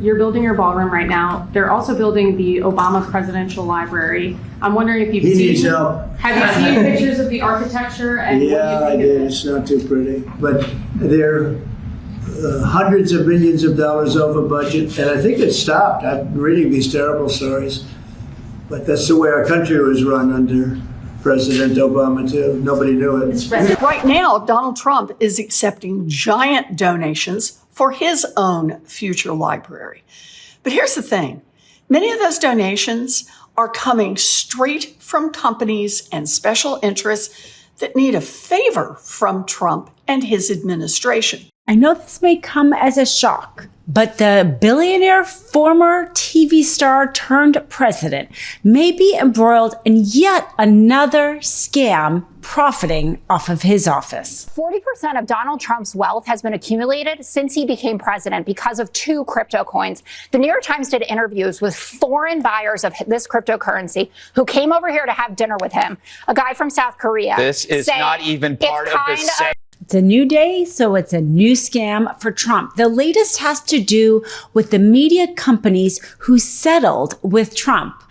You're building your ballroom right now. They're also building the Obama Presidential Library. I'm wondering if you've seen... He needs help. Have you seen pictures of the architecture? And yeah, what do you think I did. It's not too pretty. But they're hundreds of millions of dollars over budget, and I think it stopped. I'm reading these terrible stories. But that's the way our country was run under President Obama, too. Nobody knew it. Right now, Donald Trump is accepting giant donations for his own future library. But here's the thing. Many of those donations are coming straight from companies and special interests that need a favor from Trump and his administration. I know this may come as a shock, but the billionaire former TV star turned president may be embroiled in yet another scam profiting off of his office. 40% of Donald Trump's wealth has been accumulated since he became president because of 2 crypto coins. The New York Times did interviews with foreign buyers of this cryptocurrency who came over here to have dinner with him. A guy from South Korea. This is not even part of the same. It's a new day, so it's a new scam for Trump. The latest has to do with the media companies who settled with Trump.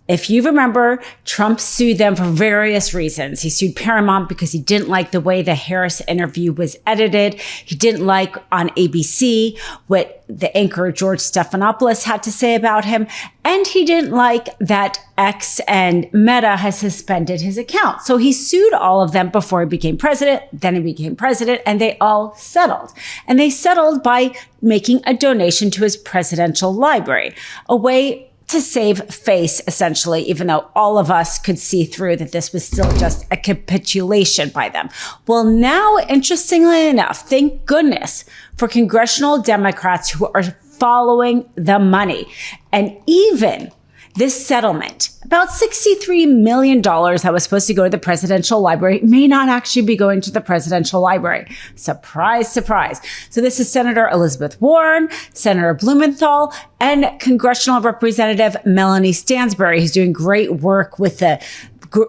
If you remember, Trump sued them for various reasons. He sued Paramount because he didn't like the way the Harris interview was edited. He didn't like on ABC what the anchor George Stephanopoulos had to say about him. And he didn't like that X and Meta has suspended his account. So he sued all of them before he became president. Then he became president and they all settled. And they settled by making a donation to his presidential library, a way to save face, essentially, even though all of us could see through that this was still just a capitulation by them. Well, now, interestingly enough, thank goodness for congressional Democrats who are following the money. And even this settlement, about $63 million that was supposed to go to the presidential library, may not actually be going to the presidential library. Surprise, surprise. So this is Senator Elizabeth Warren, Senator Blumenthal, and Congressional Representative Melanie Stansbury, who's doing great work with the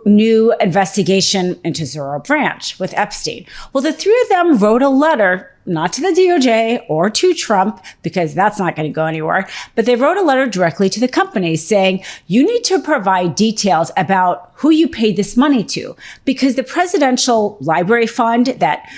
new investigation into Zero Branch with Epstein. Well, the 3 of them wrote a letter, not to the DOJ or to Trump, because that's not going to go anywhere, but they wrote a letter directly to the companies saying, you need to provide details about who you paid this money to, because the Presidential Library Fund that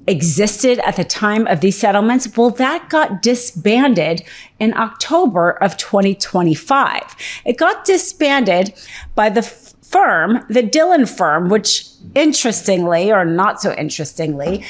existed at the time of these settlements, well, that got disbanded in October of 2025. It got disbanded by the firm, the Dillon firm, which interestingly, or not so interestingly,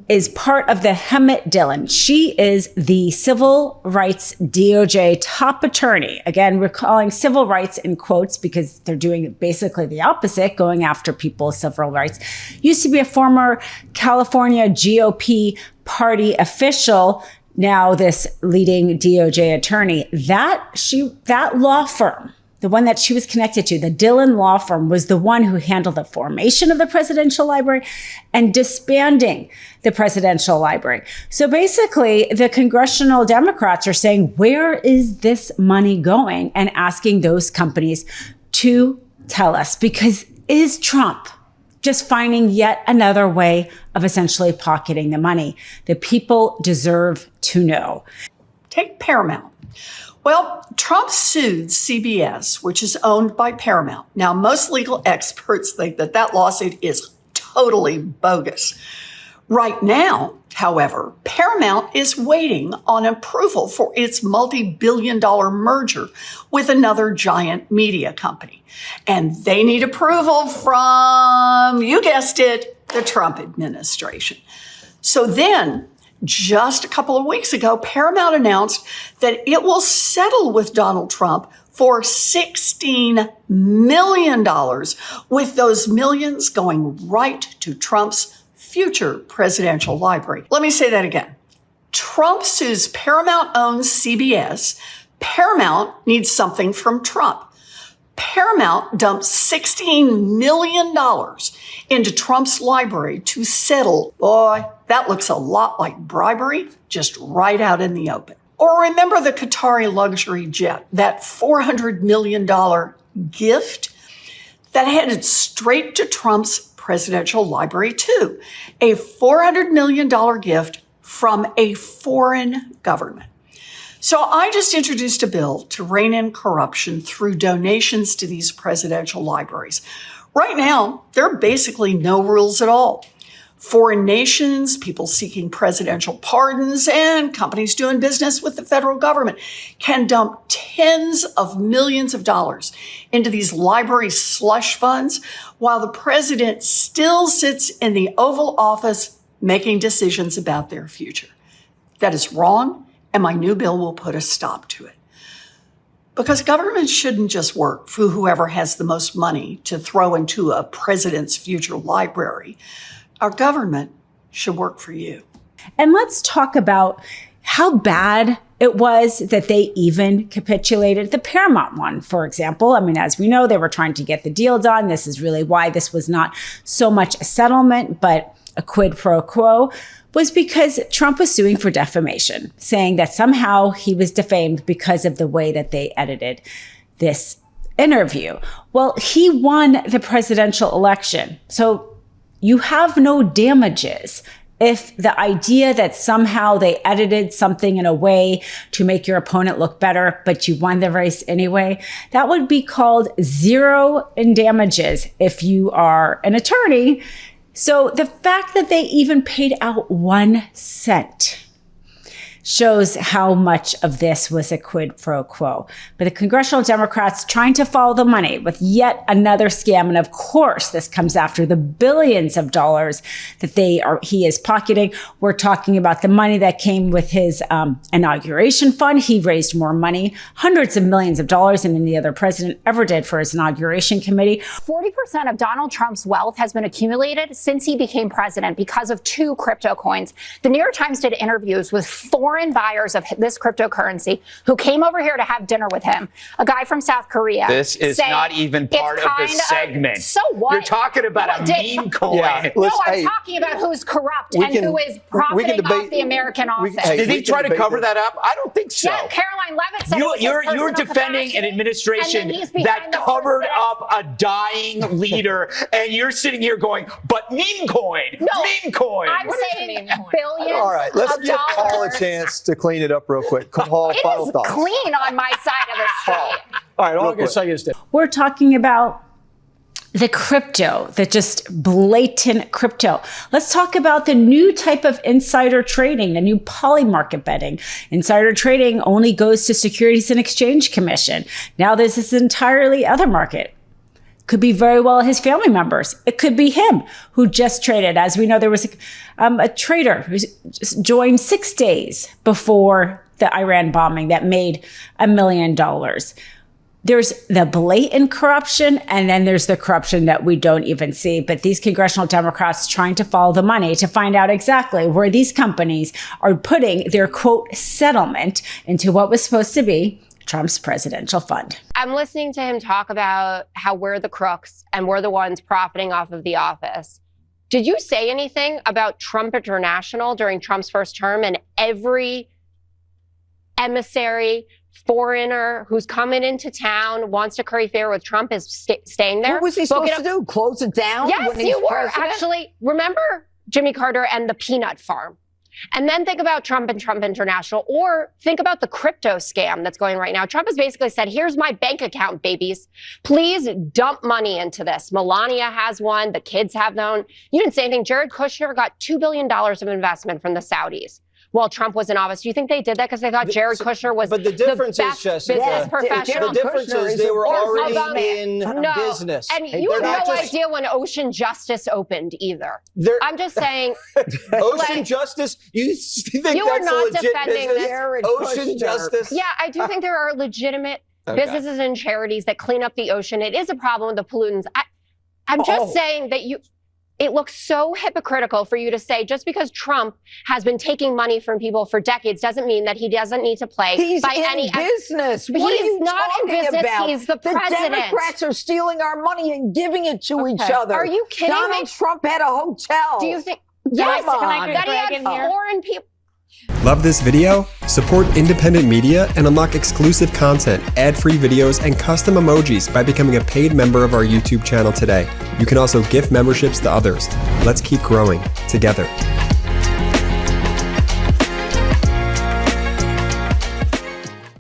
is part of the Hemmett Dillon. She is the civil rights DOJ top attorney. Again, we're calling civil rights in quotes because they're doing basically the opposite, going after people's civil rights. Used to be a former California GOP party official, now this leading DOJ attorney. That law firm, the one that she was connected to, the Dillon law firm, was the one who handled the formation of the presidential library and disbanding the presidential library. So basically, the congressional Democrats are saying, where is this money going? And asking those companies to tell us, because is Trump just finding yet another way of essentially pocketing the money? The people deserve to know. Take Paramount. Well, Trump sued CBS, which is owned by Paramount. Now, most legal experts think that that lawsuit is totally bogus. Right now, however, Paramount is waiting on approval for its multi-billion-dollar merger with another giant media company. And they need approval from, you guessed it, the Trump administration. So then, just a couple of weeks ago, Paramount announced that it will settle with Donald Trump for $16 million, with those millions going right to Trump's future presidential library. Let me say that again. Trump sues Paramount-owns CBS. Paramount needs something from Trump. Paramount dumped $16 million into Trump's library to settle. Boy, that looks a lot like bribery, just right out in the open. Or remember the Qatari luxury jet, that $400 million gift that headed straight to Trump's presidential library too. A $400 million gift from a foreign government. So I just introduced a bill to rein in corruption through donations to these presidential libraries. Right now, there are basically no rules at all. Foreign nations, people seeking presidential pardons, and companies doing business with the federal government can dump tens of millions of dollars into these library slush funds while the president still sits in the Oval Office making decisions about their future. That is wrong, and my new bill will put a stop to it. Because government shouldn't just work for whoever has the most money to throw into a president's future library. Our government should work for you. And let's talk about how bad it was that they even capitulated. The Paramount one, for example. I mean, as we know, they were trying to get the deal done. This is really why this was not so much a settlement, but a quid pro quo, was because Trump was suing for defamation, saying that somehow he was defamed because of the way that they edited this interview. Well, he won the presidential election. So you have no damages if the idea that somehow they edited something in a way to make your opponent look better, but you won the race anyway. That would be called zero in damages if you are an attorney. So the fact that they even paid out 1 cent shows how much of this was a quid pro quo. But the Congressional Democrats trying to follow the money with yet another scam. And of course, this comes after the billions of dollars that he is pocketing. We're talking about the money that came with his inauguration fund. He raised more money, hundreds of millions of dollars than any other president ever did for his inauguration committee. 40% of Donald Trump's wealth has been accumulated since he became president because of 2 crypto coins. The New York Times did interviews with foreign buyers of this cryptocurrency who came over here to have dinner with him. A guy from South Korea. This is not even part of the segment. So what? You're talking about a meme coin. Yeah, no, I'm talking about who's corrupt and who is profiting off the American office. Did he try to cover that up? I don't think so. Yeah, Caroline Levitt said you're defending an administration that covered up a dying leader, and you're sitting here going, but meme coin, meme coin. I'm saying billions. All right, let's give Paul a dollars. chance to clean it up real quick. Paul, final thoughts. Clean on my side of the street. All right, all I'm going to say is that We're talking about the crypto, the just blatant crypto. Let's talk about the new type of insider trading, the new poly market betting. Insider trading only goes to Securities and Exchange Commission. Now there's this entirely other market. Could be very well his family members. It could be him who just traded. As we know, there was a trader who joined 6 days before the Iran bombing that made $1 million. There's the blatant corruption, and then there's the corruption that we don't even see. But these congressional Democrats trying to follow the money to find out exactly where these companies are putting their, quote, settlement into what was supposed to be Trump's presidential fund. I'm listening to him talk about how we're the crooks and we're the ones profiting off of the office. Did you say anything about Trump International during Trump's first term and every emissary, foreigner who's coming into town, wants to curry favor with Trump is staying there? What was he supposed to do? Close it down? Yes, you were. Actually, remember Jimmy Carter and the peanut farm? And then think about Trump and Trump International, or think about the crypto scam that's going right now. Trump has basically said, here's my bank account, babies. Please dump money into this. Melania has one. The kids have their own. You didn't say anything. Jared Kushner got $2 billion of investment from the Saudis while Trump was in office. Do you think they did that because they thought Jared Kushner was the best business professional? The difference is they were already in business. And you have no idea when Ocean Justice opened either. I'm just saying. Ocean Justice? You think you are that's not a legit defending business? this. Ocean Justice? Yeah, I do think there are legitimate businesses and charities that clean up the ocean. It is a problem with the pollutants. I'm just saying that it looks so hypocritical for you to say just because Trump has been taking money from people for decades doesn't mean that he doesn't need to play by any business. What are you not in talking business. about? He's the president. Democrats are stealing our money and giving it to each other. Are you kidding me? Donald Trump had a hotel. Do you think? Yes, that he had foreign people. Love this video? Support independent media and unlock exclusive content, ad-free videos, and custom emojis by becoming a paid member of our YouTube channel today. You can also gift memberships to others. Let's keep growing together.